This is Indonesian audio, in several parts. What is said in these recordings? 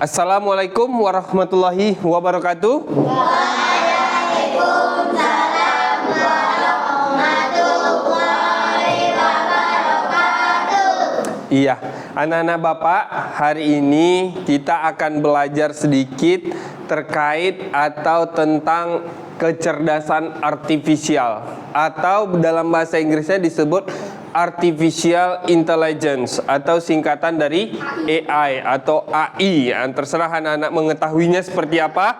Assalamualaikum warahmatullahi wabarakatuh. Waalaikumsalam warahmatullahi wabarakatuh. Iya, anak-anak Bapak, hari ini kita akan belajar sedikit terkait atau tentang kecerdasan artifisial, atau dalam bahasa Inggrisnya disebut Artificial Intelligence, atau singkatan dari AI atau AI. Terserah anak-anak mengetahuinya seperti apa.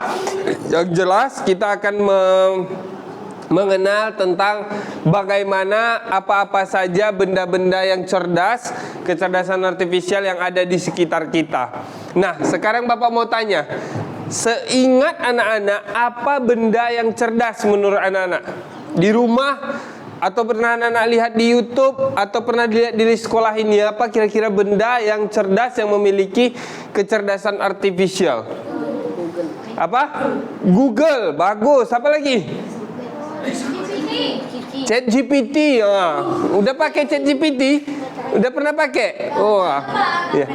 Yang jelas kita akan mengenal tentang bagaimana apa-apa saja benda-benda yang cerdas, kecerdasan artifisial yang ada di sekitar kita. Nah, sekarang Bapak mau tanya, seingat anak-anak, apa benda yang cerdas menurut anak-anak? Di rumah, atau pernah anak-anak lihat di YouTube, atau pernah dilihat di sekolah ini, apa kira-kira benda yang cerdas yang memiliki kecerdasan artifisial? Apa? Google, bagus. Apa lagi? ChatGPT. Udah pakai ChatGPT? Udah pernah pakai? Oh, ya.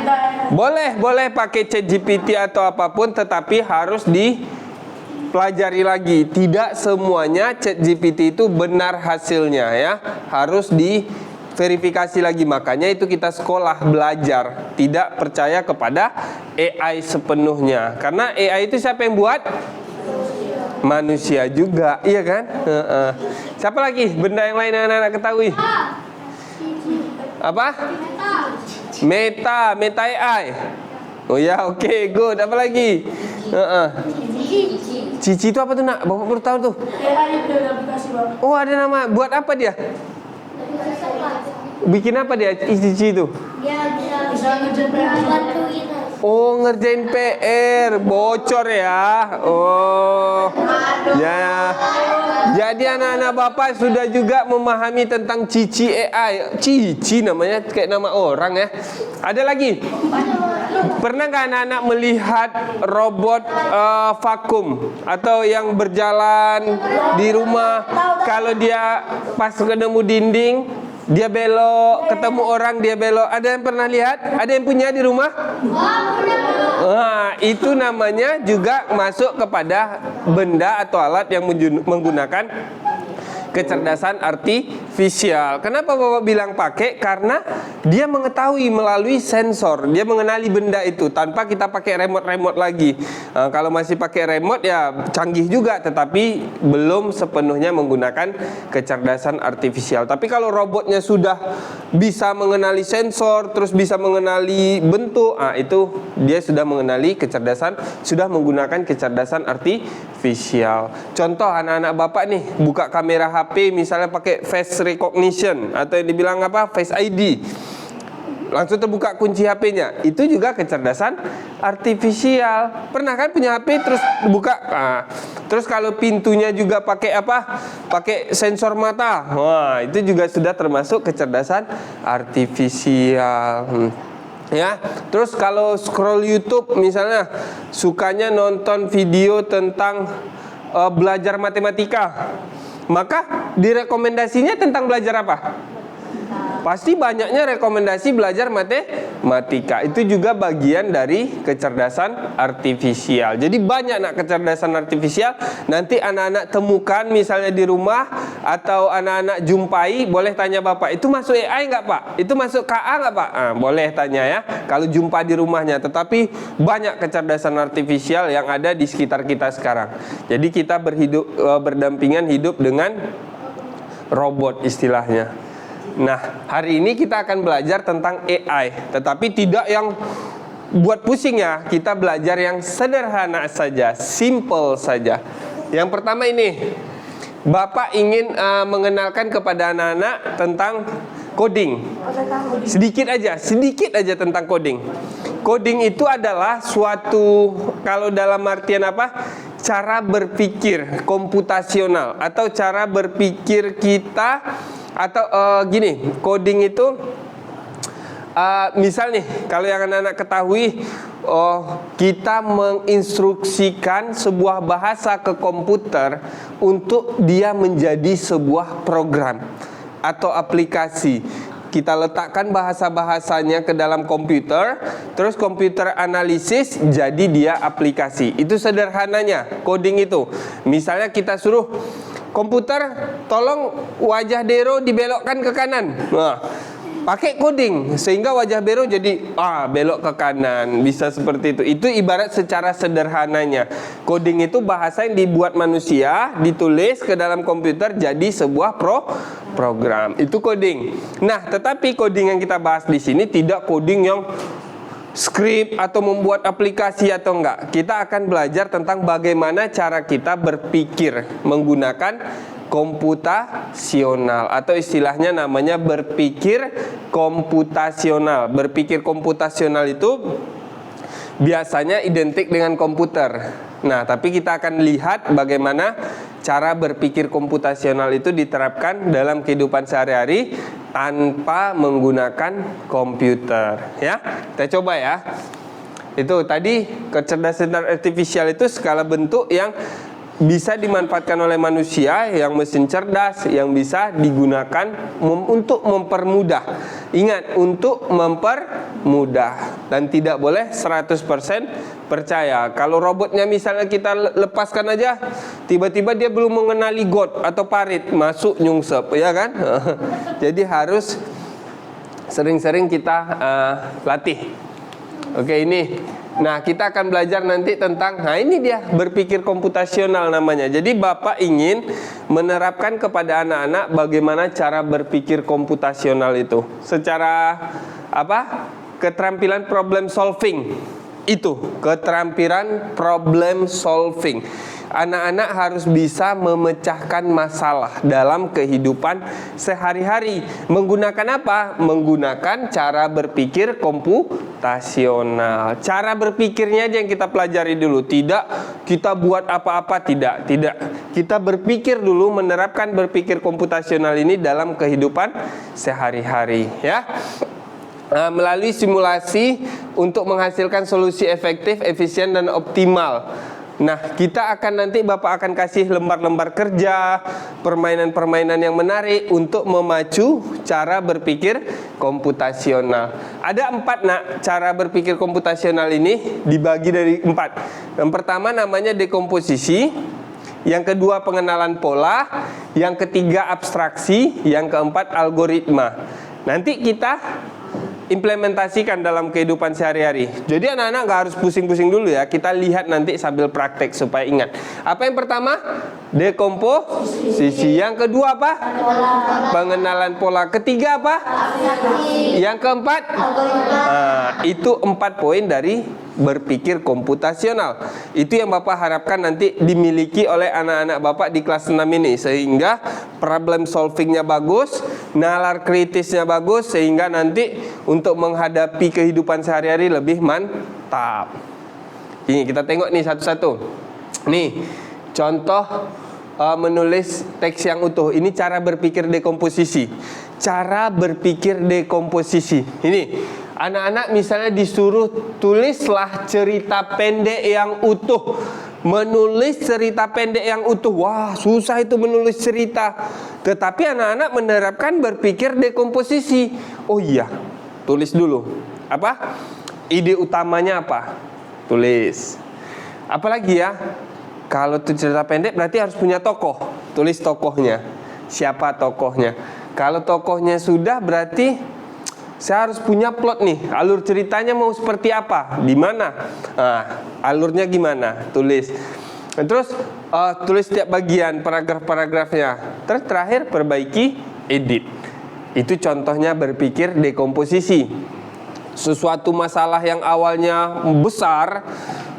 Boleh pakai ChatGPT atau apapun, tetapi harus dipelajari lagi. Tidak semuanya ChatGPT itu benar hasilnya, ya. Harus diverifikasi lagi. Makanya itu kita sekolah belajar, tidak percaya kepada AI sepenuhnya. Karena AI itu siapa yang buat? Manusia juga, iya kan? Siapa lagi benda yang lain yang anak-anak ketahui? Apa? Meta AI. Oh ya, oke, good. Apa lagi? Cici itu apa tuh, nak? Bapak baru tahu tuh. Oh, ada nama. Buat apa dia? Bikin apa dia? Cici itu? Dia bisa bantu kita. Oh, ngerjain PR, bocor ya. Oh, ya. Jadi anak-anak Bapak sudah juga memahami tentang Cici AI. Cici namanya kayak nama orang ya. Ada lagi? Pernah nggak anak-anak melihat robot vakum atau yang berjalan di rumah? Kalau dia pas ketemu dinding, dia belok, ketemu orang dia belok. Ada yang pernah lihat? Ada yang punya di rumah? Nah, itu namanya juga masuk kepada benda atau alat yang menggunakan kecerdasan artifisial. Kenapa Bapak bilang pakai? Karena dia mengetahui melalui sensor. Dia mengenali benda itu tanpa kita pakai remote lagi. Kalau masih pakai remote ya canggih juga, tetapi belum sepenuhnya menggunakan kecerdasan artifisial. Tapi kalau robotnya sudah bisa mengenali sensor, terus bisa mengenali bentuk, itu dia sudah mengenali kecerdasan, sudah menggunakan kecerdasan artifisial. Contoh anak-anak Bapak nih, buka kamera HP misalnya pakai face recognition atau yang dibilang apa? Face ID. Langsung terbuka kunci HP-nya. Itu juga kecerdasan artifisial. Pernah kan punya HP terus buka? Terus kalau pintunya juga pakai apa? Pakai sensor mata. Wah, itu juga sudah termasuk kecerdasan artifisial. Ya, terus kalau scroll YouTube misalnya sukanya nonton video tentang belajar matematika, maka direkomendasinya tentang belajar apa? Pasti banyaknya rekomendasi belajar matematika. Itu juga bagian dari kecerdasan artifisial. Jadi banyak nak kecerdasan artifisial. Nanti anak-anak temukan misalnya di rumah, atau anak-anak jumpai, boleh tanya Bapak, itu masuk AI nggak Pak? Itu masuk KA nggak Pak? Boleh tanya ya, kalau jumpa di rumahnya. Tetapi banyak kecerdasan artifisial yang ada di sekitar kita sekarang. Jadi kita berdampingan hidup dengan robot istilahnya. Nah, hari ini kita akan belajar tentang AI, tetapi tidak yang buat pusing ya. Kita belajar yang sederhana saja, simple saja. Yang pertama ini, Bapak ingin mengenalkan kepada anak-anak tentang coding. Sedikit aja tentang coding. Coding itu adalah suatu, kalau dalam artian apa? Cara berpikir komputasional, atau cara berpikir kita. Atau gini, coding itu misal nih, kalau yang anak-anak ketahui, kita menginstruksikan sebuah bahasa ke komputer untuk dia menjadi sebuah program atau aplikasi. kita letakkan bahasa-bahasanya ke dalam komputer, terus komputer analisis, jadi dia aplikasi. Itu sederhananya coding itu. Misalnya kita suruh komputer, tolong wajah Dero dibelokkan ke kanan. Nah, pakai coding sehingga wajah Bero jadi belok ke kanan, bisa seperti itu. Itu ibarat secara sederhananya. Coding itu bahasa yang dibuat manusia, ditulis ke dalam komputer jadi sebuah program. Itu coding. Nah, tetapi coding yang kita bahas di sini tidak coding yang skrip atau membuat aplikasi atau enggak. Kita akan belajar tentang bagaimana cara kita berpikir menggunakan komputasional, atau istilahnya namanya berpikir komputasional. Berpikir komputasional itu biasanya identik dengan komputer. Nah, tapi kita akan lihat bagaimana cara berpikir komputasional itu diterapkan dalam kehidupan sehari-hari tanpa menggunakan komputer, ya. Kita coba ya. Itu tadi kecerdasan artifisial itu skala bentuk yang bisa dimanfaatkan oleh manusia, yang mesin cerdas, yang bisa digunakan untuk mempermudah. Ingat, untuk mempermudah. Dan tidak boleh 100% percaya. Kalau robotnya misalnya kita lepaskan aja, tiba-tiba dia belum mengenali got atau parit, masuk nyungsep, ya kan? Jadi harus sering-sering kita latih. Oke, ini. Nah, kita akan belajar nanti tentang, ini dia berpikir komputasional namanya. Jadi Bapak ingin menerapkan kepada anak-anak bagaimana cara berpikir komputasional itu. Secara keterampilan problem solving. Itu, keterampilan problem solving. Anak-anak harus bisa memecahkan masalah dalam kehidupan sehari-hari. Menggunakan apa? Menggunakan cara berpikir komputasional. Cara berpikirnya aja yang kita pelajari dulu. Tidak kita buat apa-apa, tidak. Kita berpikir dulu, menerapkan berpikir komputasional ini dalam kehidupan sehari-hari, ya. Melalui simulasi untuk menghasilkan solusi efektif, efisien, dan optimal. Nah, kita akan nanti Bapak akan kasih lembar-lembar kerja, permainan-permainan yang menarik untuk memacu cara berpikir komputasional. Ada 4 nak, cara berpikir komputasional ini dibagi dari 4. Yang pertama namanya dekomposisi, yang kedua pengenalan pola, yang ketiga abstraksi, yang keempat algoritma. Nanti kita implementasikan dalam kehidupan sehari-hari. Jadi anak-anak gak harus pusing-pusing dulu ya. Kita lihat nanti sambil praktek supaya ingat. Apa yang pertama? Dekomposisi. Yang kedua apa? Pengenalan pola. Ketiga apa? Yang keempat? Itu 4 poin dari berpikir komputasional. Itu yang Bapak harapkan nanti dimiliki oleh anak-anak Bapak di kelas 6 ini, sehingga problem solvingnya bagus, nalar kritisnya bagus, sehingga nanti untuk menghadapi kehidupan sehari-hari lebih mantap. Ini kita tengok nih satu-satu. Nih contoh menulis teks yang utuh. Ini cara berpikir dekomposisi. Cara berpikir dekomposisi. Ini anak-anak misalnya disuruh tulislah cerita pendek yang utuh. Menulis cerita pendek yang utuh. Wah, susah itu menulis cerita. Tetapi anak-anak menerapkan berpikir dekomposisi. Oh iya, tulis dulu. Apa? Ide utamanya apa? Tulis. Apalagi ya? Kalau itu cerita pendek berarti harus punya tokoh. Tulis tokohnya. Siapa tokohnya? Kalau tokohnya sudah berarti saya harus punya plot nih. Alur ceritanya mau seperti apa? Di mana? Alurnya gimana? Tulis. Terus tulis setiap bagian, paragraf-paragrafnya. Terus terakhir perbaiki, edit. Itu contohnya berpikir dekomposisi. Sesuatu masalah yang awalnya besar,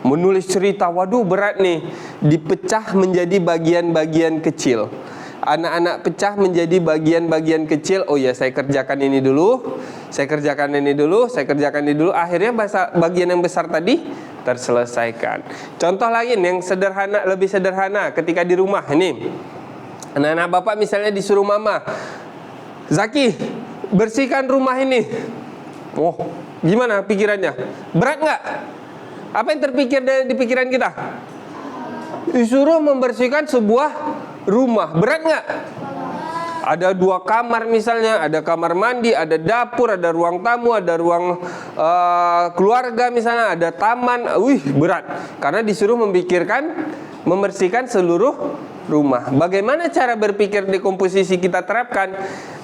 menulis cerita, waduh berat nih, dipecah menjadi bagian-bagian kecil. Anak-anak pecah menjadi bagian-bagian kecil. Oh ya, saya kerjakan ini dulu, saya kerjakan ini dulu, saya kerjakan ini dulu. Akhirnya bagian yang besar tadi terselesaikan. Contoh lain yang sederhana, lebih sederhana ketika di rumah. Ini anak-anak Bapak misalnya disuruh mama, Zaki, bersihkan rumah ini. Oh, gimana pikirannya? Berat nggak? Apa yang terpikir di pikiran kita? Disuruh membersihkan sebuah rumah. Berat nggak? Ada 2 kamar misalnya, ada kamar mandi, ada dapur, ada ruang tamu, ada ruang keluarga misalnya, ada taman. Wih, berat. Karena disuruh membersihkan seluruh rumah. Bagaimana cara berpikir dekomposisi kita terapkan?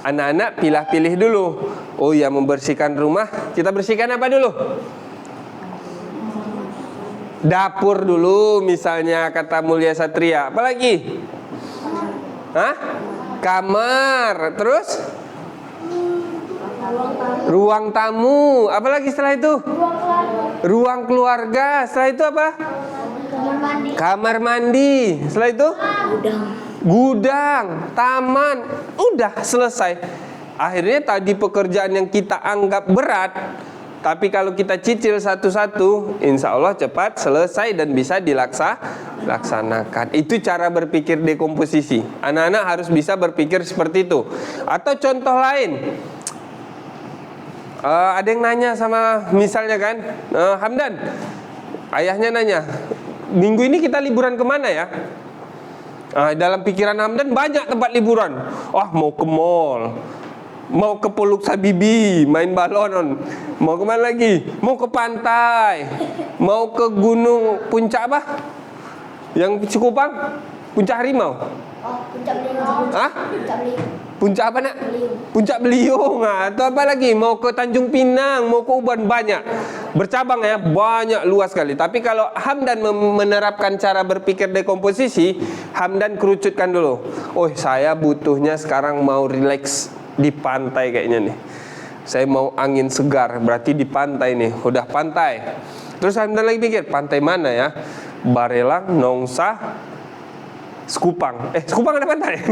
Anak-anak pilih-pilih dulu. Oh ya, membersihkan rumah, kita bersihkan apa dulu? Dapur dulu misalnya, kata Mulia Satria. Apalagi? Hah? Kamar. Terus? Ruang tamu. Apalagi setelah itu? Ruang keluarga. Setelah itu apa? Kamar mandi. Setelah itu? Gudang. Taman. Udah selesai. Akhirnya tadi pekerjaan yang kita anggap berat, tapi kalau kita cicil satu-satu, insya Allah cepat selesai dan bisa dilaksanakan. Itu cara berpikir dekomposisi. Anak-anak harus bisa berpikir seperti itu. Atau contoh lain, ada yang nanya sama misalnya kan, Hamdan, ayahnya nanya, minggu ini kita liburan kemana ya? Dalam pikiran Hamdan banyak tempat liburan. Mau ke mall, mau ke Pulau Sabibi, main balon. Mau kemana lagi? Mau ke pantai, mau ke gunung puncak apa? Yang Cikupang? Puncak Harimau? Puncak Beliung. Hah? Puncak Beliung. Puncak apa nak? Puncak Beliung. Atau apa lagi? Mau ke Tanjung Pinang, mau ke Uban, banyak. Bercabang ya, banyak, luas sekali. Tapi kalau Hamdan menerapkan cara berpikir dekomposisi, Hamdan kerucutkan dulu. Oh, saya butuhnya sekarang mau relax di pantai kayaknya nih. Saya mau angin segar, berarti di pantai nih. Udah pantai. Terus Hamdan lagi pikir, pantai mana ya? Barelang, Nongsa, Sekupang. Sekupang ada pantai?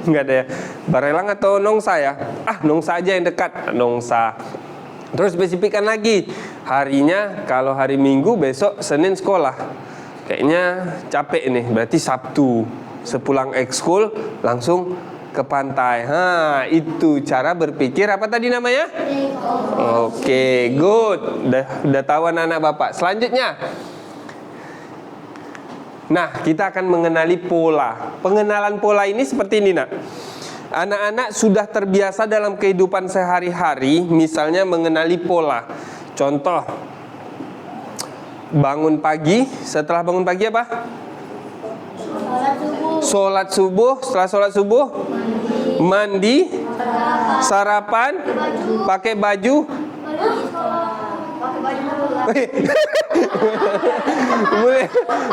Enggak ada ya. Barelang atau Nongsa ya? Nongsa aja yang dekat. Nongsa. Terus spesifikkan lagi. Harinya, kalau hari Minggu, besok Senin sekolah. Kayaknya capek nih, berarti Sabtu. Sepulang ekskul, langsung ke pantai. Itu cara berpikir apa tadi namanya? Oke, good. Udah tahu anak-anak Bapak. Selanjutnya, nah, kita akan mengenali pola. Pengenalan pola ini seperti ini, nak. Anak-anak sudah terbiasa dalam kehidupan sehari-hari, misalnya mengenali pola. Contoh, bangun pagi. Setelah bangun pagi apa? Sholat subuh. Setelah sholat subuh, mandi, sarapan, pakai baju.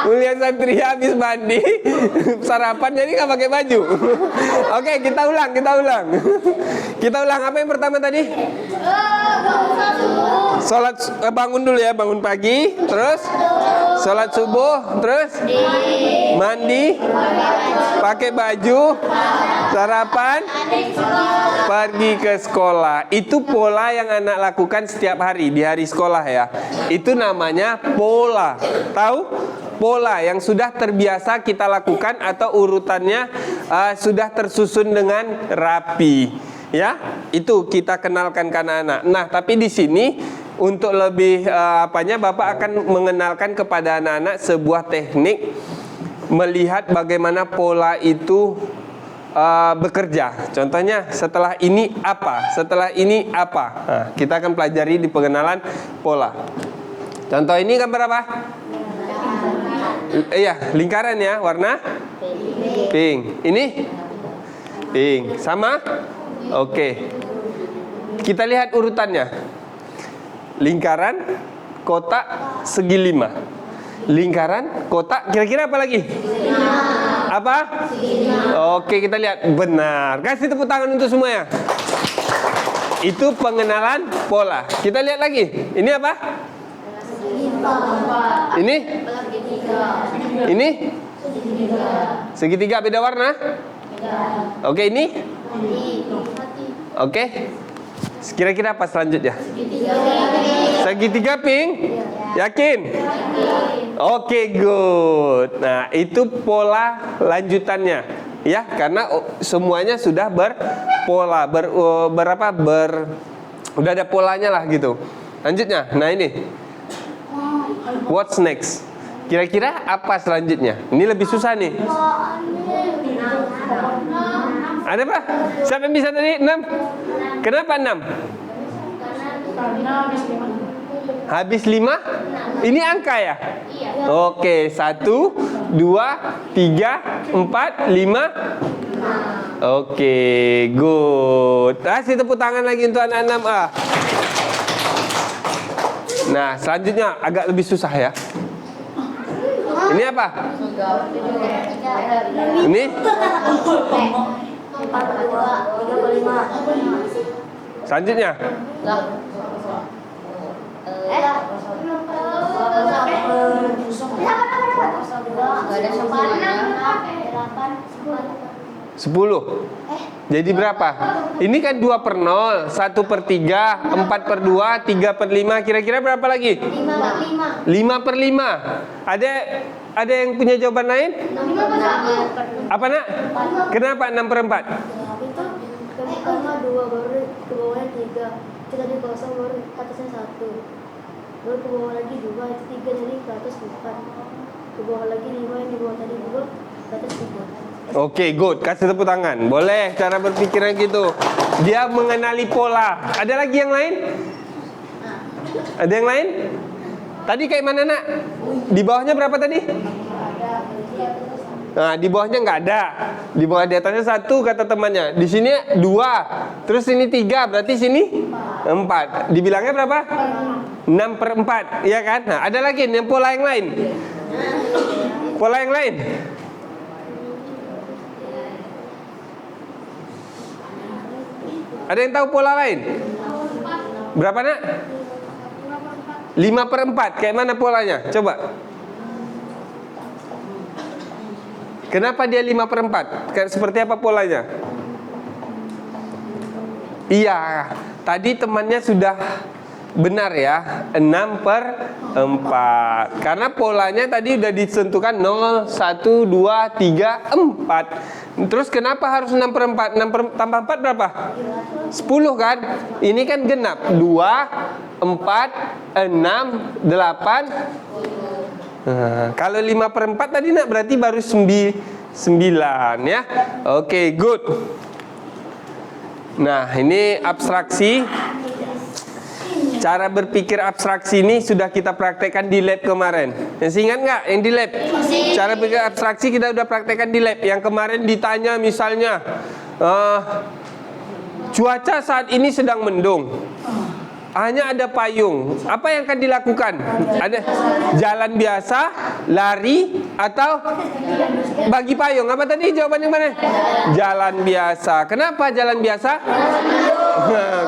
Mulia Satria habis mandi, sarapan, jadi nggak pakai baju. Oke, kita ulang. Kita ulang. Apa yang pertama tadi? Sholat, bangun dulu ya, bangun pagi. Terus sholat subuh. Terus mandi, pakai baju, sarapan, pergi ke sekolah. Itu pola yang anak lakukan setiap hari di hari sekolah ya. Itu namanya pola. Tahu? Pola yang sudah terbiasa kita lakukan atau urutannya sudah tersusun dengan rapi. Ya, itu kita kenalkan ke anak-anak. Nah, tapi di sini untuk lebih Bapak akan mengenalkan kepada anak-anak sebuah teknik melihat bagaimana pola itu bekerja. Contohnya, setelah ini apa? Setelah ini apa? Nah, kita akan pelajari di pengenalan pola. Contoh ini gambar apa? Iya, lingkaran ya, warna pink. Ini pink. Sama? Oke. Kita lihat urutannya. Lingkaran, kotak, segi 5. Lingkaran, kotak, kira-kira apa lagi? Apa? Oke, kita lihat. Benar. Kasih tepuk tangan untuk semuanya. Itu pengenalan pola. Kita lihat lagi. Ini apa? Ini? Ini? Segitiga beda warna? Oke, ini? Oke. Kira-kira apa selanjutnya? Segitiga pink? Yakin? Oke, good. Nah, itu pola lanjutannya. Ya, karena semuanya sudah berpola, udah ada polanya lah gitu. Lanjutnya, nah ini. What's next? Kira-kira apa selanjutnya? Ini lebih susah nih. Ada apa? Siapa yang bisa tadi? 6? Kenapa 6? Karena habis 5. Habis 5? Ini angka ya? Oke, 1, 2, 3, 4, 5. Oke, good. Kasih tepuk tangan lagi untuk anak 6A. Nah, selanjutnya agak lebih susah ya. Ini apa? Ini? 4, 2, 3, 5. Selanjutnya? Ada 10. Jadi berapa? Ini kan 2 per 0, 1 per 3, 4 per 2, 3 per 5. Kira-kira berapa lagi? 5. 5 per 5. Ada yang punya jawaban lain? Apa nak? Kenapa 6 per 4? Itu karena 2 baru ke bawahnya 3. Kita di kosong baru ke atasnya 1. Baru ke bawah lagi 2, itu 3, jadi ke atas 4. Ke bawah lagi 5, yang di bawah tadi 2, ke atas 3. Oke, good. Kasih tepuk tangan. Boleh cara berpikirnya gitu. Dia mengenali pola. Ada lagi yang lain? Ada yang lain? Tadi kayak mana nak? Di bawahnya berapa tadi? Nah, di bawahnya nggak ada. Di bawah di atasnya 1 kata temannya. Di sini 2. Terus ini 3. Berarti sini 4. Dibilangnya berapa? 6 per 4. Iya kan? Nah, ada lagi yang pola yang lain. Pola yang lain. Ada yang tahu pola lain? Berapa nak? 5 per 4. Kayak mana polanya? Coba. Kenapa dia 5 per 4? Kayak seperti apa polanya? Iya, tadi temannya sudah benar ya, 6 per 4. Karena polanya tadi udah ditentukan 0, 1, 2, 3, 4. Terus kenapa harus 6 per 4? 6 per, tambah 4 berapa? 10 kan? Ini kan genap. 2, 4, 6, 8. Kalau 5 per 4 tadi nak berarti baru 9 ya. Oke, good. Nah, ini abstraksi. Cara berpikir abstraksi ini sudah kita praktekkan di lab kemarin. Masih ingat nggak yang di lab? Cara berpikir abstraksi kita sudah praktekkan di lab. Yang kemarin ditanya misalnya, cuaca saat ini sedang mendung. Hanya ada payung. Apa yang akan dilakukan? Ada jalan biasa, lari, atau bagi payung. Apa tadi jawabannya mana? Jalan biasa. Kenapa jalan biasa?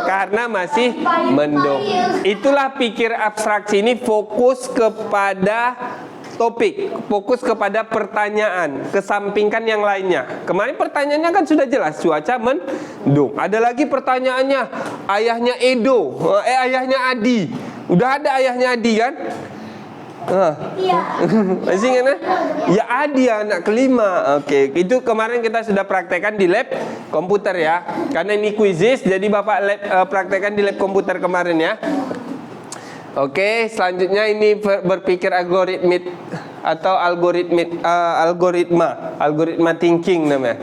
Karena masih mendung. Itulah pikir abstraksi ini fokus kepada topik, fokus kepada pertanyaan, kesampingkan yang lainnya. Kemarin pertanyaannya kan sudah jelas, cuaca mendung. Ada lagi pertanyaannya, ayahnya Edo, ayahnya Adi. Udah ada ayahnya Adi kan? Iya. Masih ingat? Ya Adi anak kelima. Oke, itu kemarin kita sudah praktekkan di lab komputer ya. Karena ini quizzes, jadi Bapak praktekkan di lab komputer kemarin ya. Oke, selanjutnya ini berpikir algoritmik atau algoritma thinking namanya.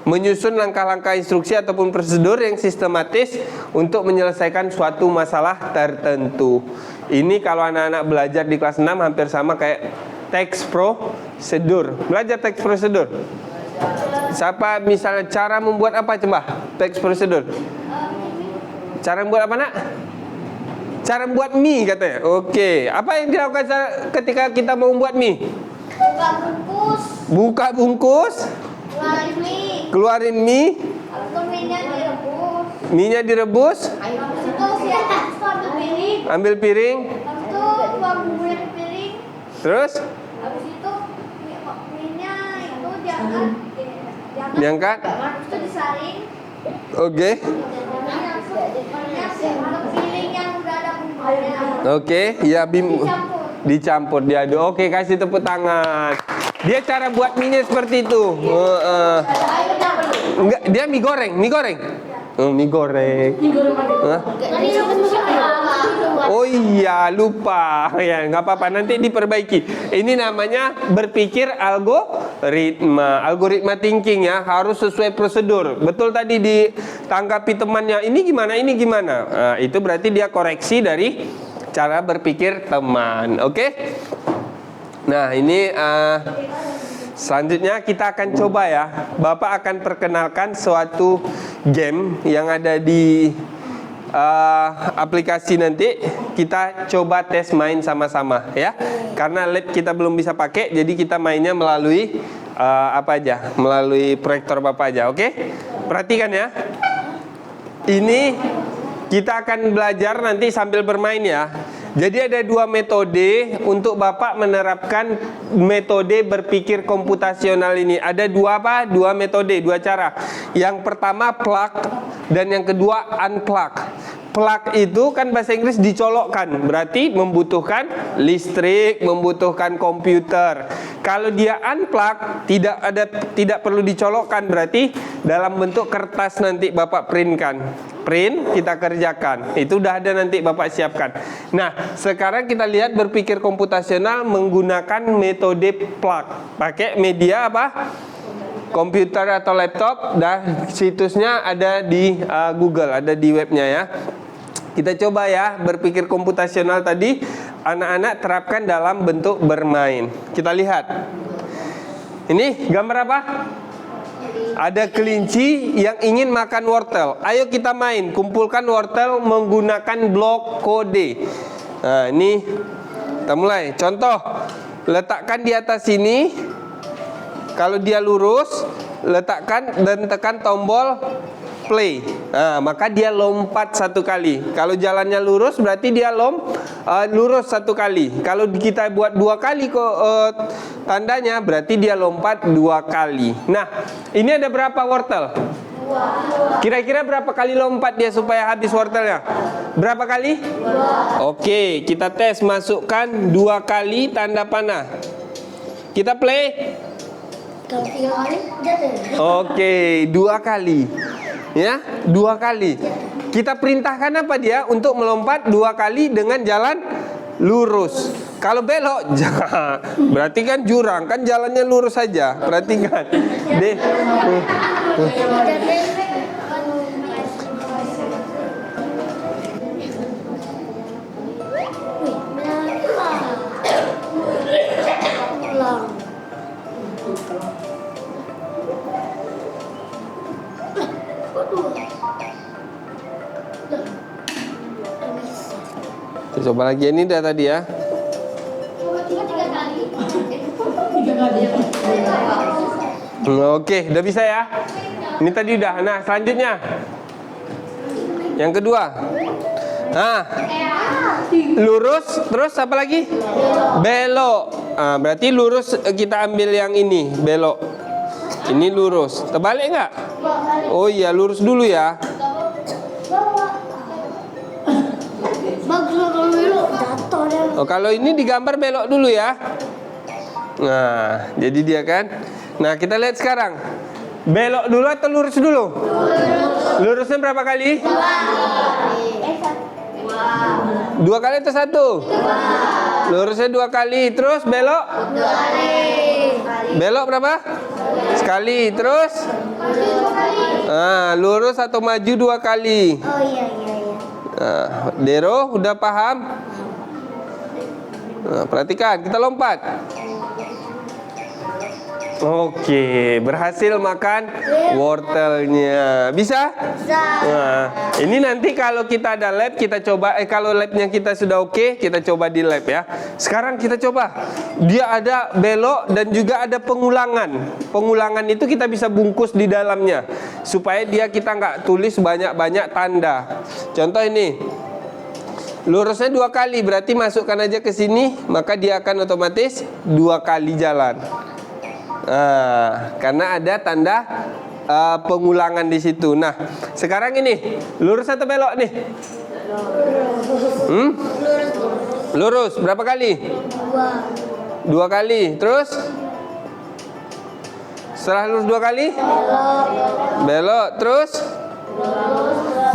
Menyusun langkah-langkah instruksi ataupun prosedur yang sistematis untuk menyelesaikan suatu masalah tertentu. Ini kalau anak-anak belajar di kelas 6 hampir sama kayak teks prosedur. Belajar teks prosedur. Siapa misalnya cara membuat apa coba? Teks prosedur. Cara membuat apa nak? Cara membuat mie katanya. Oke, apa yang dilakukan ketika kita mau membuat mie? Buka bungkus. Buka bungkus. Keluarin mie. Keluarin mie. Habis itu mie-nya direbus. Mie-nya direbus. Habis itu ambil piring. Ambil piring. Habis itu tuang bumbunya di piring. Terus? Habis itu mie-nya itu diangkat. Diangkat. Habis itu disaring. Oke. Masuk piring yang udah ada bumbunya. Oke, ya dicampur diaduk. Oke, kasih tepuk tangan. Dia cara buat mie-nya seperti itu. Enggak, dia mie goreng, mie goreng. Mie goreng. Hah? Oh iya, lupa. Ya, nggak apa-apa, nanti diperbaiki. Ini namanya berpikir algoritma. Algoritma thinking ya, harus sesuai prosedur. Betul tadi ditanggapi temannya, ini gimana, ini gimana. Nah, itu berarti dia koreksi dari cara berpikir teman. Oke? Nah, ini selanjutnya kita akan coba ya. Bapak akan perkenalkan suatu game yang ada di aplikasi nanti. Kita coba tes main sama-sama ya. Karena lab kita belum bisa pakai, jadi kita mainnya melalui apa aja? Melalui proyektor Bapak aja, oke? Perhatikan ya. Ini kita akan belajar nanti sambil bermain ya. Jadi ada dua metode untuk Bapak menerapkan metode berpikir komputasional ini. Ada dua apa? Dua metode, dua cara. Yang pertama plug dan yang kedua unplug. Plug itu kan bahasa Inggris dicolokkan, berarti membutuhkan listrik, membutuhkan komputer. Kalau dia unplug, tidak perlu dicolokkan, berarti dalam bentuk kertas nanti Bapak printkan. Print, kita kerjakan. Itu udah ada nanti Bapak siapkan. Nah, sekarang kita lihat berpikir komputasional menggunakan metode plug. Pakai media apa? Komputer atau laptop, dan situsnya ada di Google, ada di webnya ya. Kita coba ya, berpikir komputasional tadi anak-anak terapkan dalam bentuk bermain. Kita lihat. Ini gambar apa? Ada kelinci yang ingin makan wortel. Ayo kita main, kumpulkan wortel menggunakan blok kode. Nah, ini kita mulai. Contoh, letakkan di atas sini. Kalau dia lurus, letakkan dan tekan tombol play. Nah, maka dia lompat satu kali. Kalau jalannya lurus, berarti dia lurus satu kali. Kalau kita buat dua kali tandanya, berarti dia lompat dua kali. Nah, ini ada berapa wortel? Kira-kira berapa kali lompat dia supaya habis wortelnya? Berapa kali? Oke, kita tes. Masukkan dua kali tanda panah. Kita play. Kalau 3 kali jatuh. Oke, 2 kali. Ya, 2 kali. Kita perintahkan apa dia untuk melompat 2 kali dengan jalan lurus. Kalau belok, jangan. Berarti kan jurang, kan jalannya lurus saja. Perhatikan. Deh. Kita coba lagi, ini udah tadi ya. 3 kali. Oke, udah bisa ya. Ini tadi udah. Nah, selanjutnya yang kedua. Nah, lurus, terus apa lagi? Belok. Nah, berarti lurus kita ambil yang ini, belok. Ini lurus. Terbalik nggak? Oh iya, lurus dulu ya. Bagus kalau belok jatuh deh. Oh, kalau ini digambar belok dulu ya. Nah, jadi dia kan. Nah, kita lihat sekarang. Belok dulu atau lurus dulu? Lurusnya berapa kali? 2 kali atau 1? Lurusnya 2 kali. Terus belok? 2 kali. Belok berapa? Sekali. Terus? Nah, lurus atau maju 2 kali. Oh iya. Nah, Dero udah paham? Nah, perhatikan, kita lompat. Oke, berhasil makan wortelnya. Bisa? Bisa. Nah, ini nanti kalau kita ada lab, kita coba. Kalau labnya kita sudah oke, kita coba di lab ya. Sekarang kita coba. Dia ada belok dan juga ada pengulangan. Pengulangan itu kita bisa bungkus di dalamnya supaya kita nggak tulis banyak-banyak tanda. Contoh ini. Lurusnya 2 kali, berarti masukkan aja ke sini, maka dia akan otomatis 2 kali jalan. Nah, karena ada tanda pengulangan di situ. Nah, sekarang ini lurus atau belok nih? Lurus. Berapa kali? 2 kali. Terus? Setelah lurus 2 kali? Belok. Terus?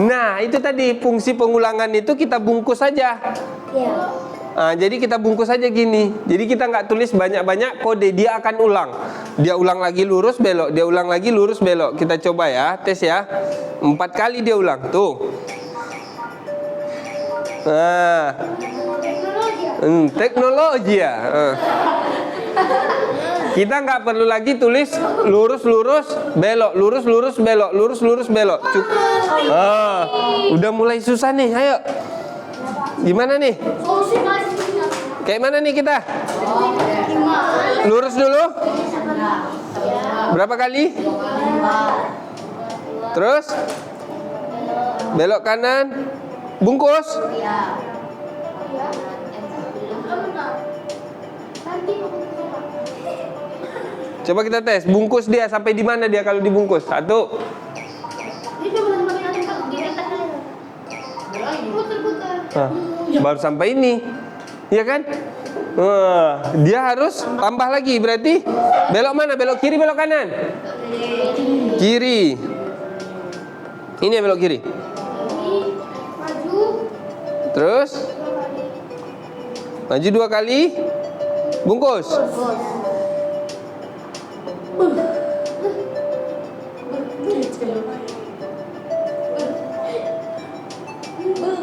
Nah, itu tadi fungsi pengulangan itu kita bungkus saja. Iya. Jadi kita bungkus saja gini. Jadi kita nggak tulis banyak-banyak kode, dia akan ulang. Dia ulang lagi lurus belok, dia ulang lagi lurus belok. Kita coba ya, tes ya. 4 kali dia ulang. Tuh. Nah, teknologi ya. Kita nggak perlu lagi tulis lurus-lurus belok, lurus-lurus belok, lurus-lurus belok. Udah mulai susah nih. Ayo. Gimana nih? Kayak mana nih kita? Lurus dulu. Berapa kali? Terus belok kanan. Bungkus. Coba kita tes. Bungkus dia sampai di mana dia kalau dibungkus? 1. Baru sampai ini. Iya kan? Dia harus tambah lagi. Berarti belok mana? Belok kiri, belok kanan? Kiri. Ini ya belok kiri. Terus maju 2 kali. Bungkus.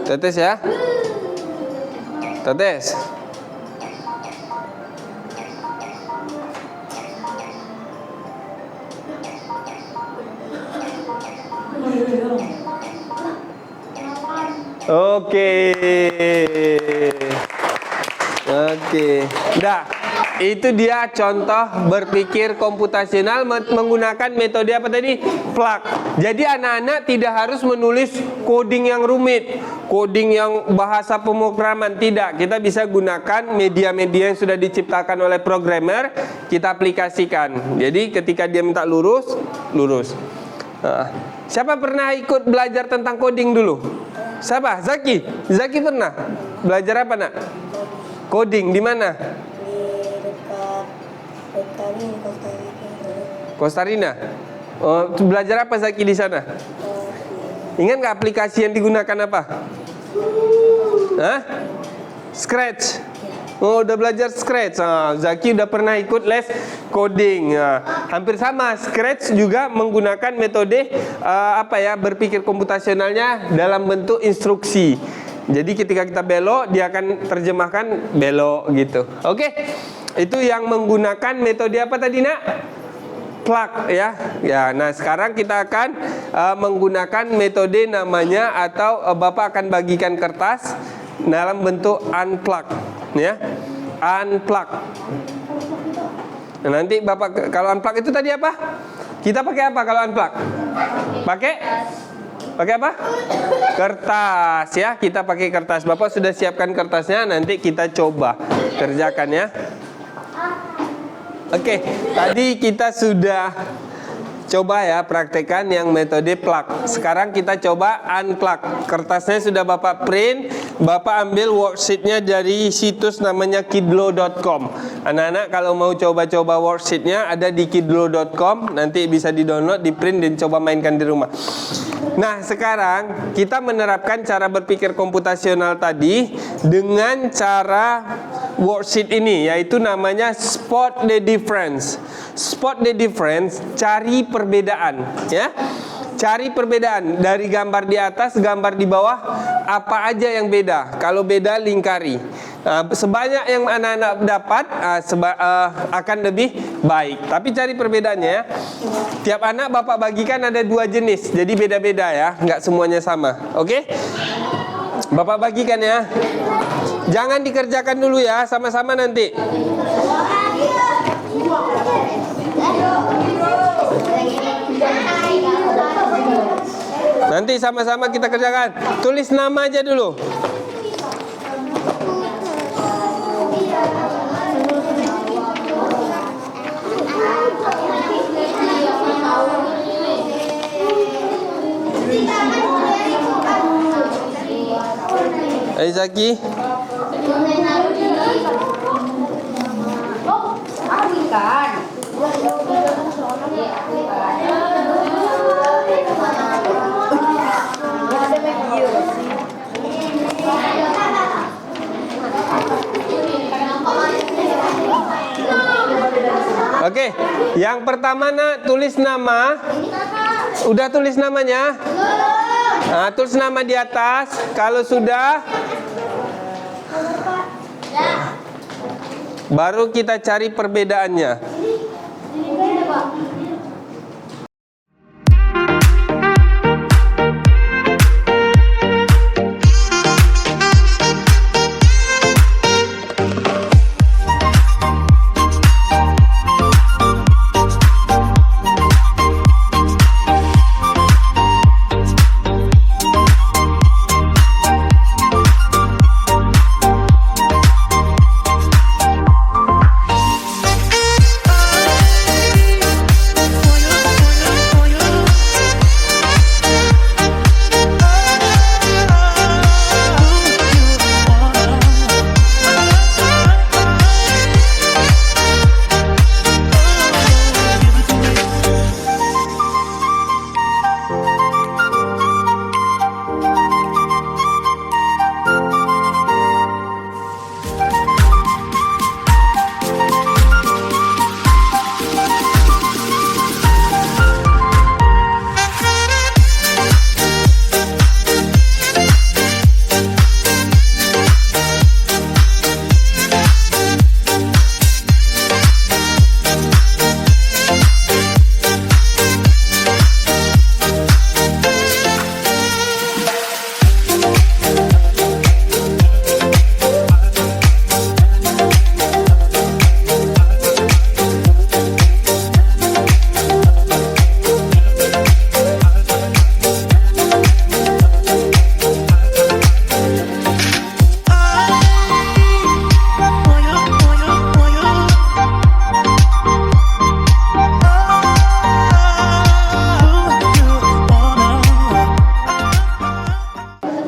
Tetes ya. Tetes. Oke. Udah. Itu dia contoh berpikir komputasional menggunakan metode apa tadi? Plug. Jadi anak-anak tidak harus menulis coding yang rumit, coding yang bahasa pemrograman, tidak. Kita bisa gunakan media-media yang sudah diciptakan oleh programmer, kita aplikasikan. Jadi ketika dia minta lurus, lurus. Siapa pernah ikut belajar tentang coding dulu? Siapa? Zaki? Zaki pernah? Belajar apa, Nak? Coding di mana? Costa Rica. Oh, belajar apa Zaki di sana? Ingat nggak aplikasi yang digunakan apa? Hah? Scratch. Oh, udah belajar Scratch. Zaki udah pernah ikut les coding. Hampir sama. Scratch juga menggunakan metode berpikir komputasionalnya dalam bentuk instruksi. Jadi ketika kita belok, dia akan terjemahkan belok gitu. Oke. Itu yang menggunakan metode apa tadi, Nak? Plug ya. Nah sekarang kita akan menggunakan metode namanya atau Bapak akan bagikan kertas dalam bentuk unplug ya. Unplug. Nah, nanti Bapak kalau unplug itu tadi apa? Kita pakai apa kalau unplug? Pakai apa? Kertas ya. Kita pakai kertas. Bapak sudah siapkan kertasnya, nanti kita coba kerjakan ya. Oke, tadi kita sudah coba ya praktekkan yang metode plug. Sekarang kita coba unplug. Kertasnya sudah Bapak print, Bapak ambil worksheetnya dari situs namanya kidlo.com. Anak-anak kalau mau coba-coba worksheetnya ada di kidlo.com. Nanti bisa di-download, di-print dan coba mainkan di rumah. Nah sekarang kita menerapkan cara berpikir komputasional tadi dengan cara worksheet ini, yaitu namanya spot the difference. Spot the difference, cari perbedaan ya. Cari perbedaan dari gambar di atas, gambar di bawah, apa aja yang beda. Kalau beda lingkari. Sebanyak yang anak-anak dapat akan lebih baik. Tapi cari perbedaannya ya. Tiap anak Bapak bagikan ada 2 jenis, jadi beda-beda ya, nggak semuanya sama. Oke? Bapak bagikan ya. Jangan dikerjakan dulu ya, sama-sama nanti. Nanti sama-sama kita kerjakan. Tulis nama aja dulu. Hai Zaki. Oke, yang pertama nak tulis nama. Udah tulis namanya? Nah, tulis nama di atas. Kalau sudah, baru kita cari perbedaannya.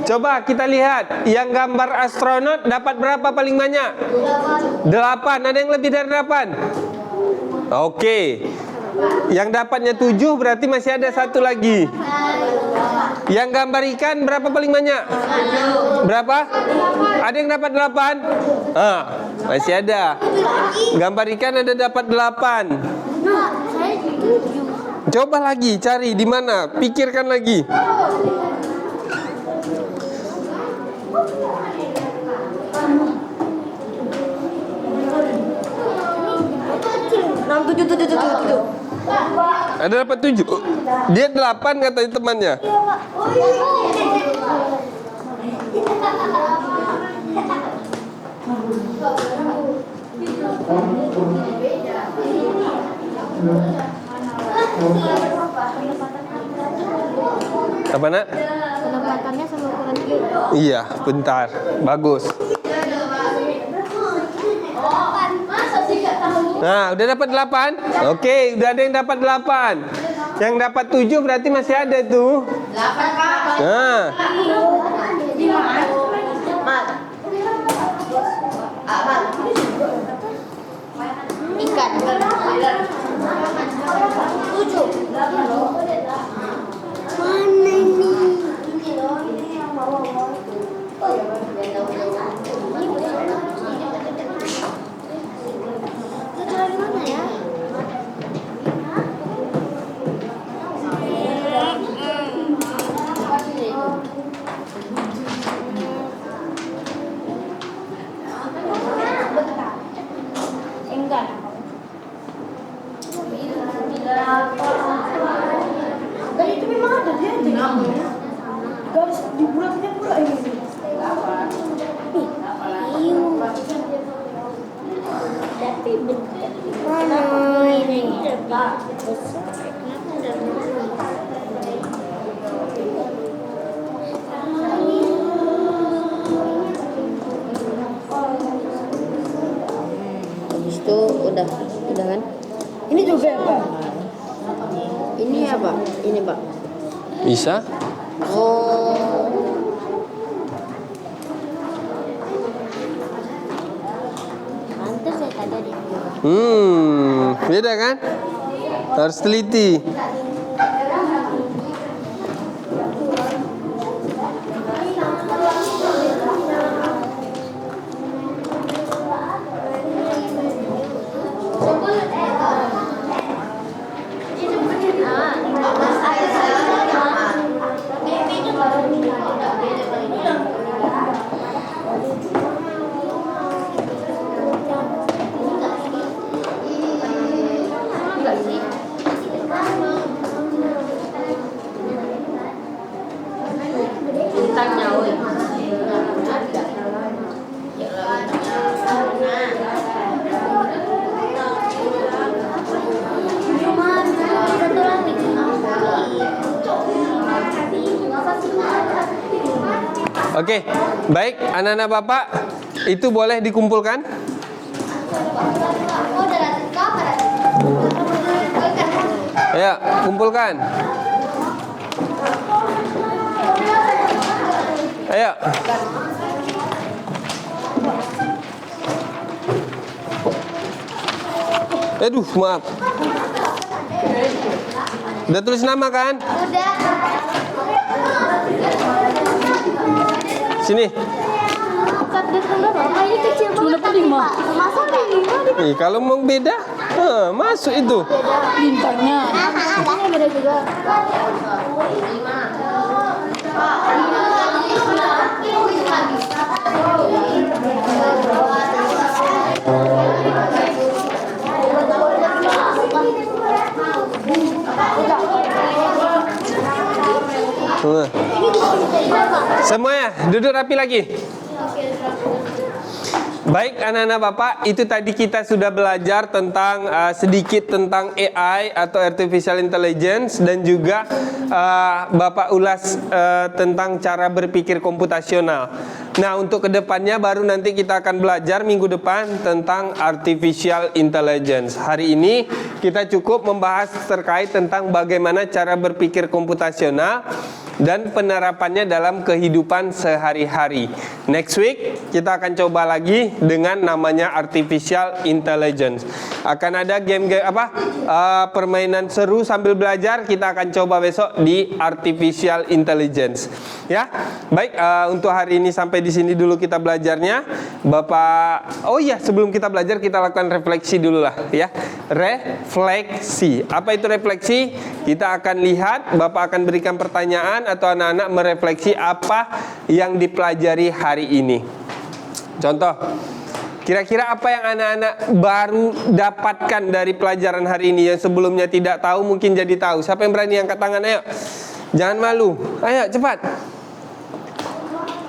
Coba kita lihat, yang gambar astronot dapat berapa paling banyak? 8. Ada yang lebih dari 8? Oke. Yang dapatnya 7 berarti masih ada satu lagi. Yang gambar ikan berapa paling banyak? Berapa? Ada yang dapat 8? Masih ada. Gambar ikan ada dapat 8. Coba lagi cari di mana? Pikirkan lagi. 7. Ada dapat 7. Dia 8 katanya temannya. Apa nak? Penempatannya sama ukuran dia. Iya, bentar. Bagus. Nah, udah dapat 8? Oke, udah ada yang dapat 8. Yang dapat 7 berarti masih ada tuh. 8 Kak. Nah. Ikan. 7. Mana ini? Ini loh, ini yang bawah-bawah. Oh ya, dan itu memang ada dia garis di bulatnya pula ini. Tapi bentar. Mana ini? Habis itu udah kan? Ini juga ya, Pak? Ini apa? Ini Pak. Bisa? Oh. Pantes saya tadi dia. Beda kan? Harus teliti. Oke, baik anak-anak Bapak, itu boleh dikumpulkan? Ya, kumpulkan. Ayo. Aduh, maaf. Udah tulis nama kan? Sini. Ini kecil banget. Masuk 5. Kalau mau beda, masuk itu. Bintangnya. Ini beda juga. Semuanya duduk rapi lagi. Baik anak-anak Bapak, itu tadi kita sudah belajar tentang sedikit tentang AI atau Artificial Intelligence, dan juga Bapak ulas tentang cara berpikir komputasional. Nah, untuk kedepannya baru nanti kita akan belajar minggu depan tentang Artificial Intelligence. Hari ini kita cukup membahas terkait tentang bagaimana cara berpikir komputasional dan penerapannya dalam kehidupan sehari-hari. Next week kita akan coba lagi dengan namanya Artificial Intelligence. Akan ada game-game permainan seru sambil belajar, kita akan coba besok di Artificial Intelligence. Ya, baik, untuk hari ini sampai di sini dulu kita belajarnya. Bapak, oh iya, sebelum kita belajar kita lakukan refleksi dulu lah, ya. Refleksi. Apa itu refleksi? Kita akan lihat, Bapak akan berikan pertanyaan atau anak-anak merefleksi apa yang dipelajari hari ini. Contoh, kira-kira apa yang anak-anak baru dapatkan dari pelajaran hari ini yang sebelumnya tidak tahu mungkin jadi tahu. Siapa yang berani angkat tangan? Ayo, jangan malu. Ayo cepat.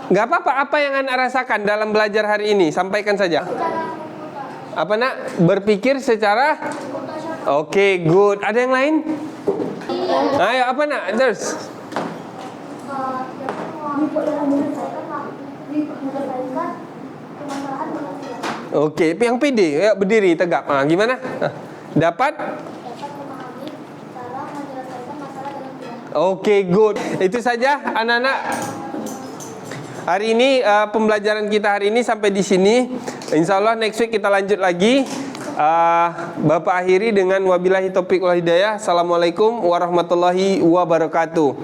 Gak apa-apa, apa yang anak rasakan dalam belajar hari ini, sampaikan saja. Apa nak? Berpikir secara oke, good. Ada yang lain? Ayo, apa nak? Terus. Oke, yang pede, ya, berdiri tegak. Gimana? Dapat? Oke, good. Itu saja anak-anak. Hari ini pembelajaran kita hari ini sampai di sini. Insya Allah next week kita lanjut lagi. Bapak akhiri dengan wabillahi taufiq wal hidayah. Assalamualaikum warahmatullahi wabarakatuh.